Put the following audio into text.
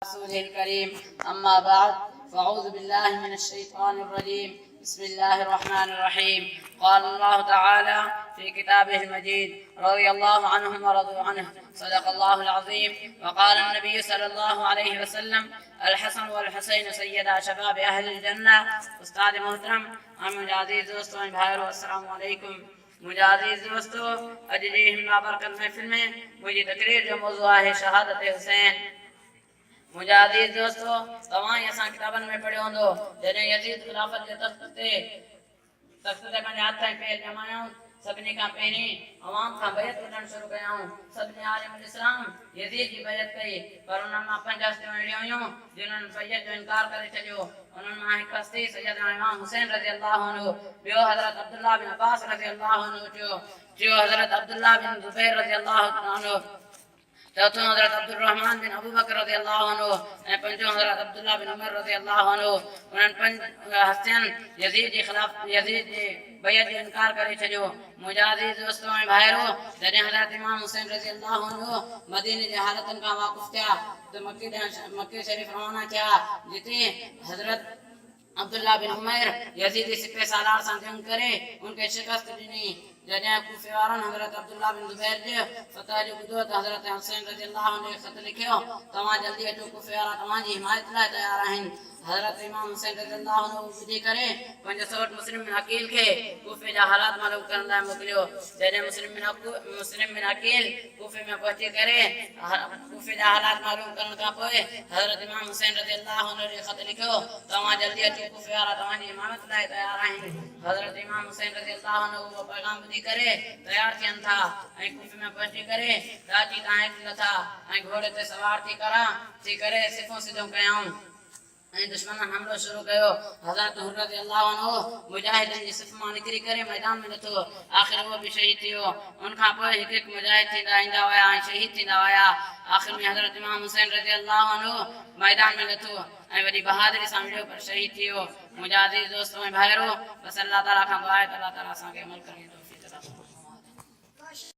रसूलिल करीम अम्मा बाद फ़अऊज़ु बिल्लाहि मिनश शैतानिर रजीम बिस्मिल्लाहिर रहमानिर रहीम क़ाल अल्लाहु तआला फ़ी किताबिहिल मजीद रज़ियल्लाहु अन्हुम व रज़ू अन्हु सदक़ल्लाहुल अज़ीम व क़ाल नबी सल्लल्लाहु अलैहि वसल्लम अल हसन वल हुसैन सय्यदा शबाब अहलिल जन्नह। उस्ताद मोहतरम मुझे अज़ीज़ दोस्तों भाइयों अस्सलामु अलैकुम। मुझे अज़ीज़ दोस्तों अॼु जी हिन बाबरकत महफ़िल में मुझी तकरीर जो मौज़ू आहे शहादत हुसैन। मुझे अज़ीज़ दोस्तों तव्हां असां किताबनि में पढ़ियो हूंदो जॾहिं यज़ीद ख़िलाफ़त जे तख़्त ते पंहिंजा हथ ऐं पेर ॼमायूं सभिनी खां पहिरीं अवाम खां बैत वठणु शुरू कयूं। सभिनी आलिमुल इस्लाम यज़ीद जी बैत कई पर उन्हनि मां 5 हस्तियूं अहिड़ियूं हुयूं जिन्हनि बैत जो इनकार करे छॾियो। उन्हनि मां हिकु हस्ती सैयदना इमाम हुसैन रज़ियल्लाहु अन्हु, ॿियो हज़रत अब्दुल्लाह बिन अब्बास रज़ियल्लाहु अन्हु, टियों हज़रत अब्दुल्लाह बिन ज़ुबैर रज़ियल्लाहु अन्हु, चौथों हज़रत अब्दुल रहमान बिन अबू बकर रज़ियल्लाहु अन्हु ऐं पंजों हज़रत अब्दुल्लाह बिन उमर रज़ियल्लाहु अन्हु। उन्हनि 5 हस्तियनि यज़ीद जी बैत जो इनकार करे छॾियो। मुंहिंजा अज़ीज़ दोस्तों ऐं भाइरो जॾहिं हज़रत इमाम हुसैन रज़ियल्लाहु अन्हु मदीने जे हालतुनि खां वाक़ुफ़ थिया त मक्के शरीफ़ रवाना थिया जिते हज़रत अब्दुल्लाह बिन उमैर यज़ीदी सिपह सालार सां जंग करे उनखे शिकस्त ॾिनी। जॾहिं कूफे वारनि हज़रत अब्दुल्लाह बिन ज़ुबैर जे फतह जो ॿुधो त हज़रत हुसैन रज़ियल्लाहु अन्हु ख़त लिखियो, तव्हां जल्दी अचो, कूफे वारा तव्हांजी हिमायत लाइ तयार आहिनि। हज़रत इमाम हुसैन रज़ियल्लाहु अन्हु ॿुधी करे पंहिंजे सौट मुस्लिम बिन अकील खे कूफे जा हालात मालूम करण लाइ मोकिलियो। जॾहिं मुस्लिम बिन अकील कूफे में पहुची करे कूफे जा हालात मालूम करण खां पोइ हज़रत इमाम हुसैन रज़ियल्लाहु अन्हु खे ख़त लिखियो, तव्हां जल्दी अचो, कूफे वारा तव्हांजी हिमायत लाइ तयार आहिनि। हज़रत इमाम हुसैन रज़ियल्लाहु अन्हु उहो पैगाम ॿुधी करे तयार थियनि था ऐं कूफे में पहुची करे राजी तां हेठि लथा ऐं घोड़े ते सवार थी करे सिफ़ूं सिधियूं कयूं ऐं दुश्मन हमलो शुरू कयो। हज़रत हुर रज़ियल्लाहु अन्हु मुजाहिदनि जी सिफ़ मां निकिरी करे मैदान में लथो, आख़िर उहो बि शहीद थी वियो। उनखां पोइ हिकु हिकु मुजाहिद थींदा ईंदा हुआ ऐं शहीद थींदा हुआ। आख़िर में हज़रत इमाम हुसैन रज़ियल्लाहु अन्हु मैदान में लथो ऐं वॾी बहादुरी सां वियो पर शहीद थी वियो। मुंहिंजा अज़ीज़ दोस्तों ऐं भाइरो बसि अल्लाह ताला खां दुआ आहे त अल्लाह ताला असांखे अमल करण